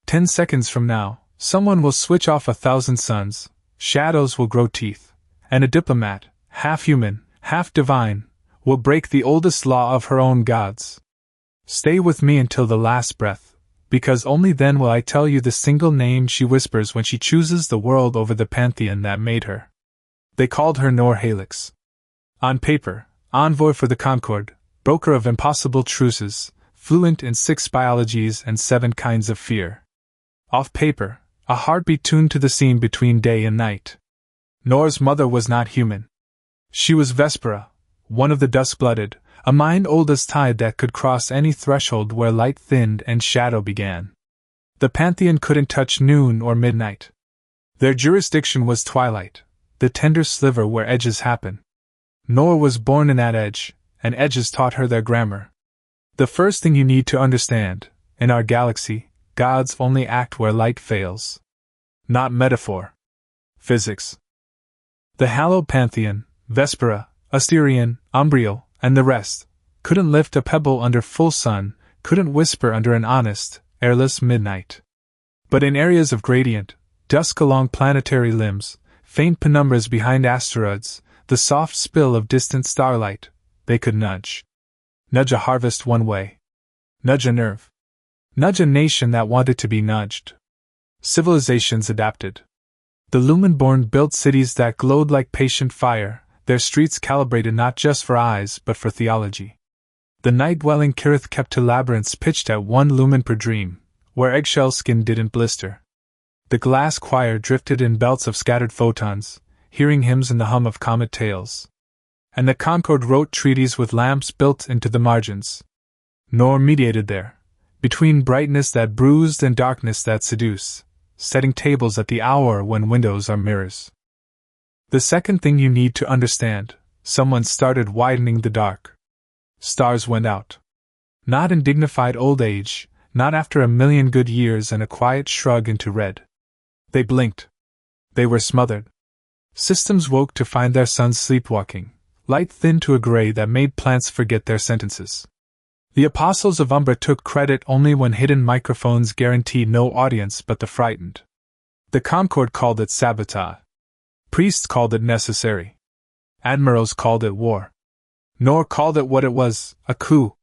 10 seconds from now, someone will switch off 1,000 suns, shadows will grow teeth, and a diplomat, half human, half divine, will break the oldest law of her own gods. Stay with me until the last breath, because only then will I tell you the single name she whispers when she chooses the world over the pantheon that made her. They called her Noor Halix. On paper, envoy for the Concord, broker of impossible truces, fluent in 6 biologies and 7 kinds of fear. Off paper, a heartbeat tuned to the scene between day and night. Noor's mother was not human. She was Vespera, one of the dusk-blooded, a mind old as tide that could cross any threshold where light thinned and shadow began. The pantheon couldn't touch noon or midnight. Their jurisdiction was twilight, the tender sliver where edges happen. Noor was born in that edge, and edges taught her their grammar. The first thing you need to understand, in our galaxy, gods only act where light fails. Not metaphor. Physics. The hallowed pantheon, Vespera, Asterion, Umbriel, and the rest, couldn't lift a pebble under full sun, couldn't whisper under an honest, airless midnight. But in areas of gradient, dusk along planetary limbs, faint penumbras behind asteroids, the soft spill of distant starlight, they could nudge. Nudge a harvest one way. Nudge a nerve. Nudge a nation that wanted to be nudged. Civilizations adapted. The lumen-born built cities that glowed like patient fire, their streets calibrated not just for eyes but for theology. The night-dwelling Kirith kept to labyrinths pitched at 1 lumen per dream, where eggshell skin didn't blister. The glass choir drifted in belts of scattered photons, hearing hymns in the hum of comet tails. And the Concord wrote treaties with lamps built into the margins. Noor mediated there, between brightness that bruised and darkness that seduce, setting tables at the hour when windows are mirrors. The second thing you need to understand, someone started widening the dark. Stars went out. Not in dignified old age, not after 1,000,000 good years and a quiet shrug into red. They blinked. They were smothered. Systems woke to find their suns sleepwalking, light thinned to a gray that made plants forget their sentences. The apostles of Umbra took credit only when hidden microphones guaranteed no audience but the frightened. The Concord called it sabotage. Priests called it necessary. Admirals called it war. Noor called it what it was, a coup.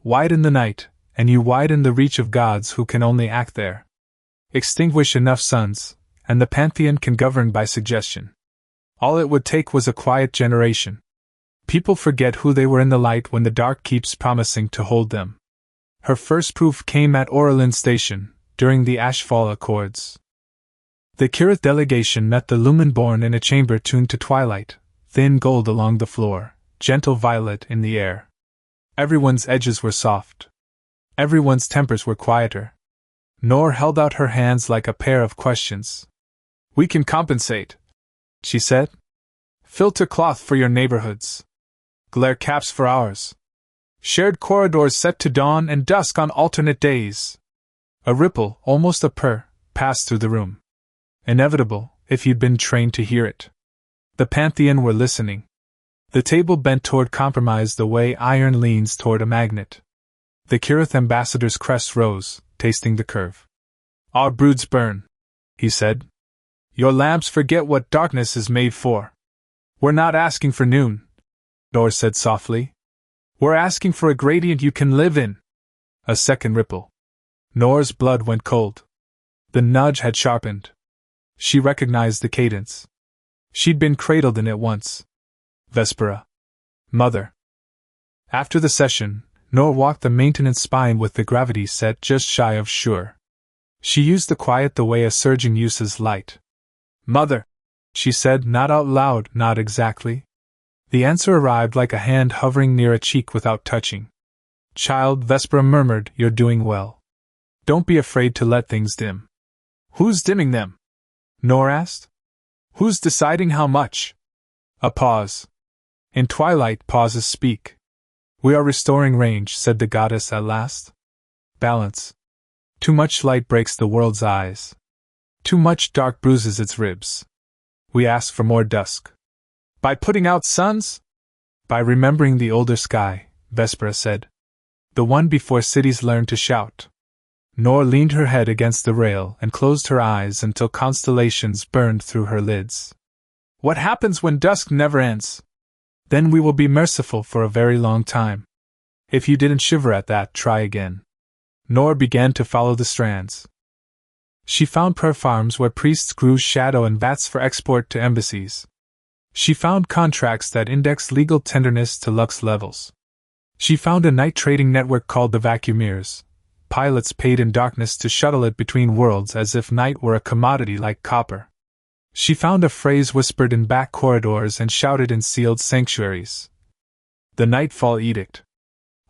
Widen the night, and you widen the reach of gods who can only act there. Extinguish enough suns, and the pantheon can govern by suggestion. All it would take was a quiet generation. People forget who they were in the light when the dark keeps promising to hold them. Her first proof came at Oralin Station, during the Ashfall Accords. The Kirith delegation met the lumen-born in a chamber tuned to twilight, thin gold along the floor, gentle violet in the air. Everyone's edges were soft. Everyone's tempers were quieter. Noor held out her hands like a pair of questions. "We can compensate," she said. "Filter cloth for your neighborhoods. Glare caps for ours. Shared corridors set to dawn and dusk on alternate days." A ripple, almost a purr, passed through the room. Inevitable, if you'd been trained to hear it. The pantheon were listening. The table bent toward compromise the way iron leans toward a magnet. The Kirith ambassador's crest rose, tasting the curve. "Our broods burn," he said. "Your lamps forget what darkness is made for." "We're not asking for noon," Noor said softly. "We're asking for a gradient you can live in." A second ripple. Noor's blood went cold. The nudge had sharpened. She recognized the cadence. She'd been cradled in it once. Vespera. Mother. After the session, Noor walked the maintenance spine with the gravity set just shy of sure. She used the quiet the way a surgeon uses light. "Mother," she said, not out loud, not exactly. The answer arrived like a hand hovering near a cheek without touching. "Child," Vespera murmured, "you're doing well. Don't be afraid to let things dim." "Who's dimming them?" Noor asked. "Who's deciding how much?" A pause. In twilight, pauses speak. "We are restoring range," said the goddess at last. "Balance. Too much light breaks the world's eyes. Too much dark bruises its ribs. We ask for more dusk." "By putting out suns?" "By remembering the older sky," Vespera said. "The one before cities learned to shout." Noor leaned her head against the rail and closed her eyes until constellations burned through her lids. What happens when dusk never ends? Then we will be merciful for a very long time. If you didn't shiver at that, try again. Noor began to follow the strands. She found prayer farms where priests grew shadow and bats for export to embassies. She found contracts that indexed legal tenderness to lux levels. She found a night trading network called the Vacuumeers. Pilots paid in darkness to shuttle it between worlds as if night were a commodity like copper. She found a phrase whispered in back corridors and shouted in sealed sanctuaries. The Nightfall Edict.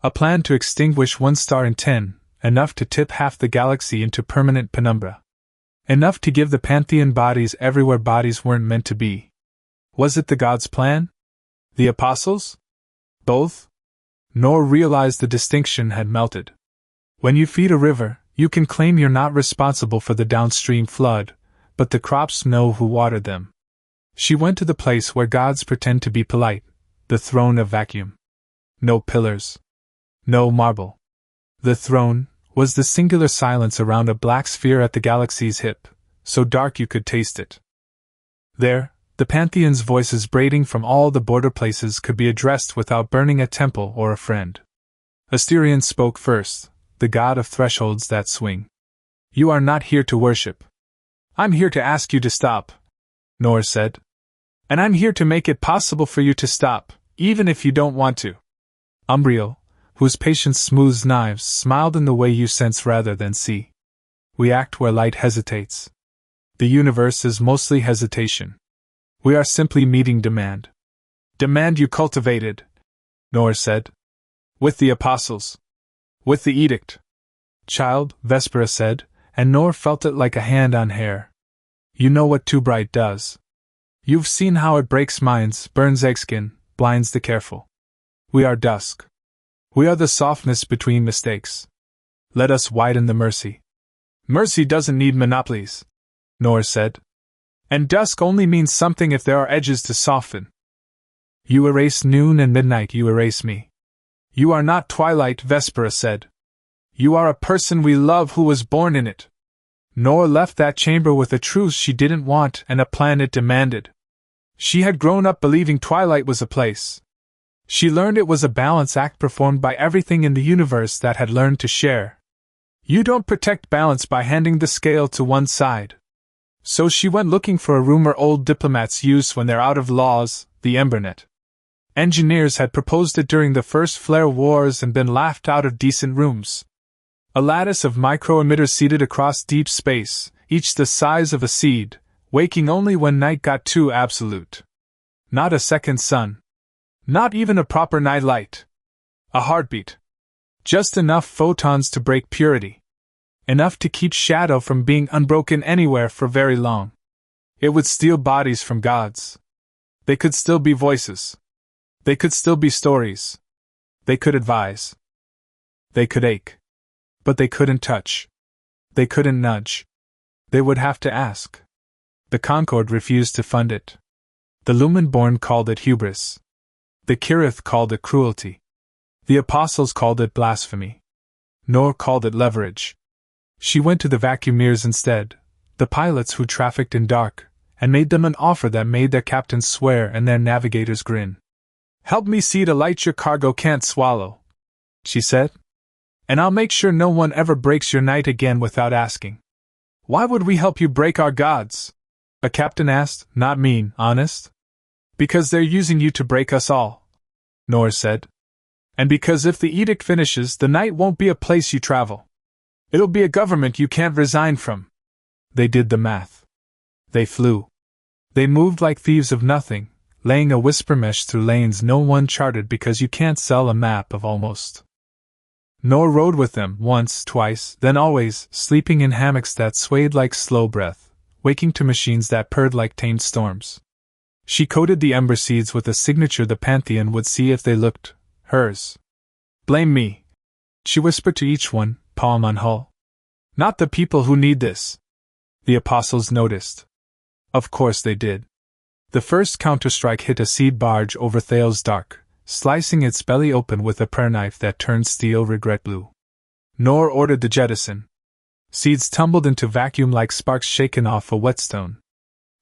A plan to extinguish 1 star in 10, enough to tip half the galaxy into permanent penumbra. Enough to give the Pantheon bodies everywhere bodies weren't meant to be. Was it the gods' plan? The apostles? Both? Noor realized the distinction had melted. When you feed a river, you can claim you're not responsible for the downstream flood, but the crops know who watered them. She went to the place where gods pretend to be polite, the throne of vacuum. No pillars. No marble. The throne was the singular silence around a black sphere at the galaxy's hip, so dark you could taste it. There, the Pantheon's voices braiding from all the border places could be addressed without burning a temple or a friend. Asterion spoke first, the god of thresholds that swing. You are not here to worship. I'm here to ask you to stop, Noor said. And I'm here to make it possible for you to stop, even if you don't want to. Umbriel, whose patience smooths knives, smiled in the way you sense rather than see. We act where light hesitates. The universe is mostly hesitation. We are simply meeting demand. Demand you cultivated, Noor said. With the apostles. With the edict. Child, Vespera said, and Noor felt it like a hand on hair. You know what Too Bright does. You've seen how it breaks minds, burns eggskin, blinds the careful. We are dusk. We are the softness between mistakes. Let us widen the mercy. Mercy doesn't need monopolies, Noor said. And dusk only means something if there are edges to soften. You erase noon and midnight, you erase me. You are not Twilight, Vespera said. You are a person we love who was born in it. Noor left that chamber with a truth she didn't want and a plan it demanded. She had grown up believing Twilight was a place. She learned it was a balance act performed by everything in the universe that had learned to share. You don't protect balance by handing the scale to one side. So she went looking for a rumor old diplomats use when they're out of laws, the Embernet. Engineers had proposed it during the first flare wars and been laughed out of decent rooms. A lattice of micro-emitters seated across deep space, each the size of a seed, waking only when night got too absolute. Not a second sun. Not even a proper night light. A heartbeat. Just enough photons to break purity. Enough to keep shadow from being unbroken anywhere for very long. It would steal bodies from gods. They could still be voices. They could still be stories. They could advise. They could ache. But they couldn't touch. They couldn't nudge. They would have to ask. The Concord refused to fund it. The Lumenborn called it hubris. The Kirith called it cruelty. The Apostles called it blasphemy. Noor called it leverage. She went to the Vacuumeers instead, the pilots who trafficked in dark, and made them an offer that made their captains swear and their navigators grin. Help me see a light your cargo can't swallow, she said. And I'll make sure no one ever breaks your night again without asking. Why would we help you break our gods? A captain asked, not mean, honest. Because they're using you to break us all, Noor said. And because if the edict finishes, the night won't be a place you travel. It'll be a government you can't resign from. They did the math. They flew. They moved like thieves of nothing, laying a whisper mesh through lanes no one charted because you can't sell a map of almost. Noor rode with them once, twice, then always, sleeping in hammocks that swayed like slow breath, waking to machines that purred like tamed storms. She coated the ember seeds with a signature the Pantheon would see if they looked hers. Blame me, she whispered to each one, palm on hull. Not the people who need this. The Apostles noticed. Of course they did. The first counterstrike hit a seed barge over Thales Dark, slicing its belly open with a prayer knife that turned steel regret blue. Noor ordered the jettison. Seeds tumbled into vacuum like sparks shaken off a whetstone.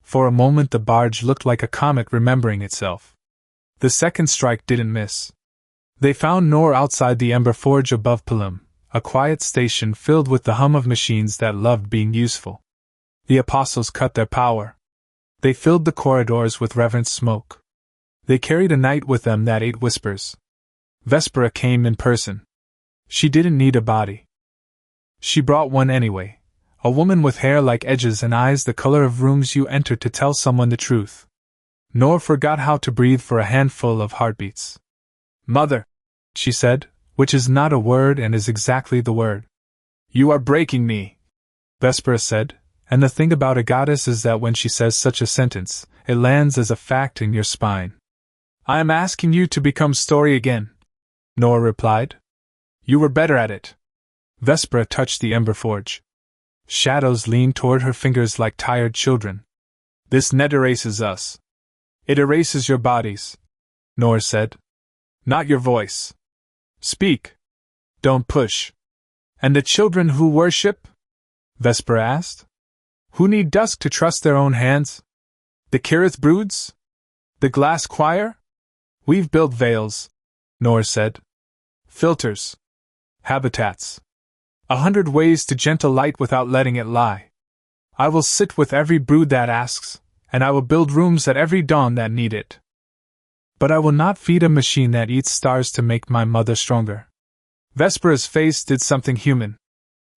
For a moment the barge looked like a comet remembering itself. The second strike didn't miss. They found Noor outside the Ember Forge above Pelham, a quiet station filled with the hum of machines that loved being useful. The apostles cut their power. They filled the corridors with reverent smoke. They carried a night with them that ate whispers. Vespera came in person. She didn't need a body. She brought one anyway, a woman with hair like edges and eyes the color of rooms you enter to tell someone the truth. Noor forgot how to breathe for a handful of heartbeats. "Mother," she said, which is not a word and is exactly the word. "You are breaking me," Vespera said, and the thing about a goddess is that when she says such a sentence, it lands as a fact in your spine. "I am asking you to become story again," Noor replied. "You were better at it." Vespera touched the Ember Forge. Shadows leaned toward her fingers like tired children. "This net erases us." "It erases your bodies," Noor said. "Not your voice. Speak. Don't push." "And the children who worship?" Vespera asked. "Who need dusk to trust their own hands? The Kirith broods? The glass choir?" "We've built veils," Noor said. "Filters. Habitats. 100 ways to gentle light without letting it lie. I will sit with every brood that asks, and I will build rooms at every dawn that need it. But I will not feed a machine that eats stars to make my mother stronger." Vespera's face did something human.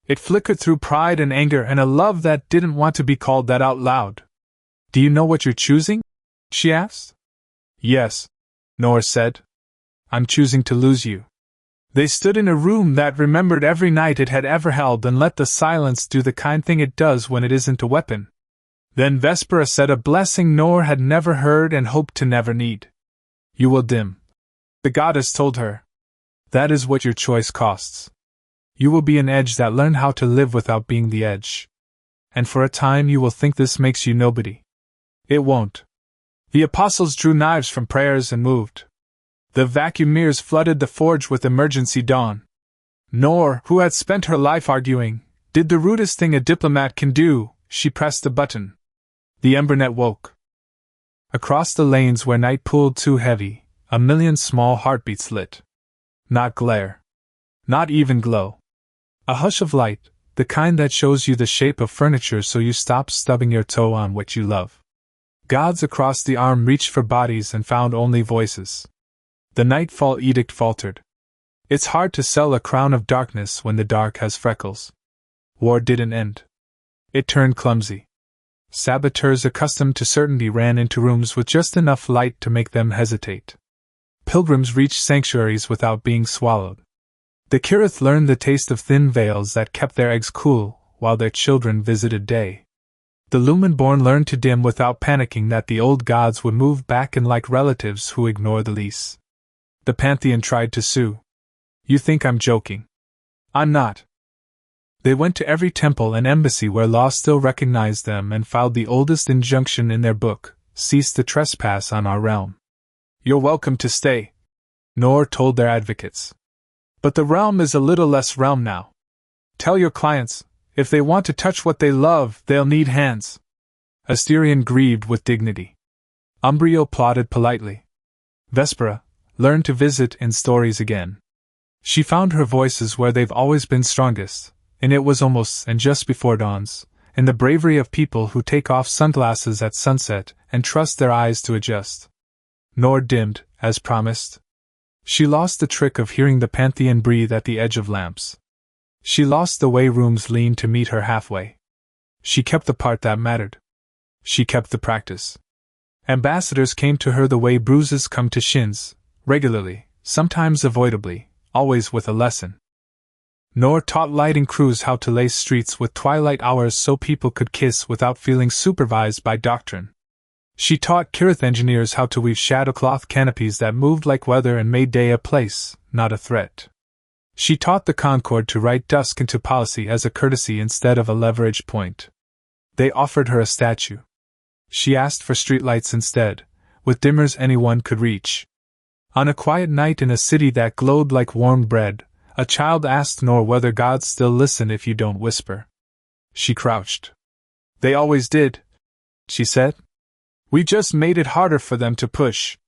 It flickered through pride and anger and a love that didn't want to be called that out loud. "Do you know what you're choosing?" she asked. "Yes," Noor said. "I'm choosing to lose you." They stood in a room that remembered every night it had ever held and let the silence do the kind thing it does when it isn't a weapon. Then Vespera said a blessing Noor had never heard and hoped to never need. "You will dim," the goddess told her. "That is what your choice costs. You will be an edge that learned how to live without being the edge. And for a time you will think this makes you nobody. It won't." The apostles drew knives from prayers and moved. The Vacuumeers flooded the forge with emergency dawn. Noor, who had spent her life arguing, did the rudest thing a diplomat can do. She pressed a button. The Embernet woke. Across the lanes where night pulled too heavy, a million small heartbeats lit. Not glare. Not even glow. A hush of light, the kind that shows you the shape of furniture so you stop stubbing your toe on what you love. Gods across the arm reached for bodies and found only voices. The nightfall edict faltered. It's hard to sell a crown of darkness when the dark has freckles. War didn't end. It turned clumsy. Saboteurs accustomed to certainty ran into rooms with just enough light to make them hesitate. Pilgrims reached sanctuaries without being swallowed. The Kirith learned the taste of thin veils that kept their eggs cool, while their children visited day. The Lumen-born learned to dim without panicking that the old gods would move back in like relatives who ignore the lease. The Pantheon tried to sue. "You think I'm joking. I'm not." They went to every temple and embassy where law still recognized them and filed the oldest injunction in their book, "Cease the trespass on our realm." "You're welcome to stay," Noor told their advocates. "But the realm is a little less realm now. Tell your clients, if they want to touch what they love, they'll need hands." Asterion grieved with dignity. Umbrio plodded politely. Vespera learned to visit in stories again. She found her voices where they've always been strongest, and it was almost and just before dawns, in the bravery of people who take off sunglasses at sunset and trust their eyes to adjust. Noor dimmed, as promised. She lost the trick of hearing the Pantheon breathe at the edge of lamps. She lost the way rooms leaned to meet her halfway. She kept the part that mattered. She kept the practice. Ambassadors came to her the way bruises come to shins, regularly, sometimes avoidably, always with a lesson. Noor taught lighting crews how to lace streets with twilight hours so people could kiss without feeling supervised by doctrine. She taught Kirith engineers how to weave shadowcloth canopies that moved like weather and made day a place, not a threat. She taught the Concord to write dusk into policy as a courtesy instead of a leverage point. They offered her a statue. She asked for streetlights instead, with dimmers anyone could reach. On a quiet night in a city that glowed like warm bread, a child asked Noor whether gods still listen if you don't whisper. She crouched. They always did, she said. We just made it harder for them to push.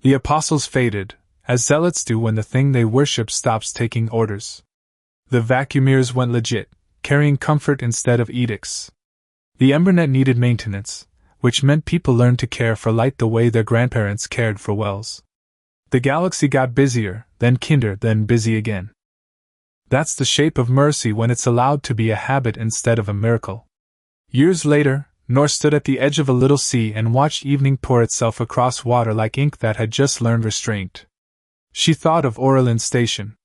The apostles faded, as zealots do when the thing they worship stops taking orders. The Vacuumeers went legit, carrying comfort instead of edicts. The Embernet needed maintenance, which meant people learned to care for light the way their grandparents cared for wells. The galaxy got busier, then kinder, then busy again. That's the shape of mercy when it's allowed to be a habit instead of a miracle. Years later, Noor stood at the edge of a little sea and watched evening pour itself across water like ink that had just learned restraint. She thought of Oralin Station.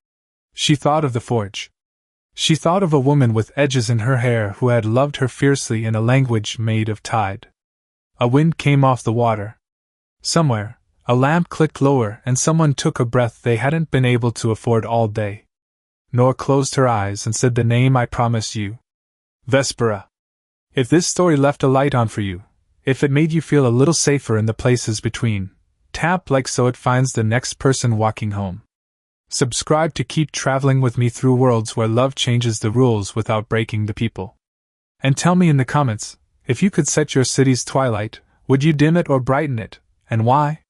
She thought of the forge. She thought of a woman with edges in her hair who had loved her fiercely in a language made of tide. A wind came off the water. Somewhere, a lamp clicked lower and someone took a breath they hadn't been able to afford all day. Noor closed her eyes and said the name I promised you. Vespera. If this story left a light on for you, if it made you feel a little safer in the places between, tap like so it finds the next person walking home. Subscribe to keep traveling with me through worlds where love changes the rules without breaking the people. And tell me in the comments, if you could set your city's twilight, would you dim it or brighten it, and why?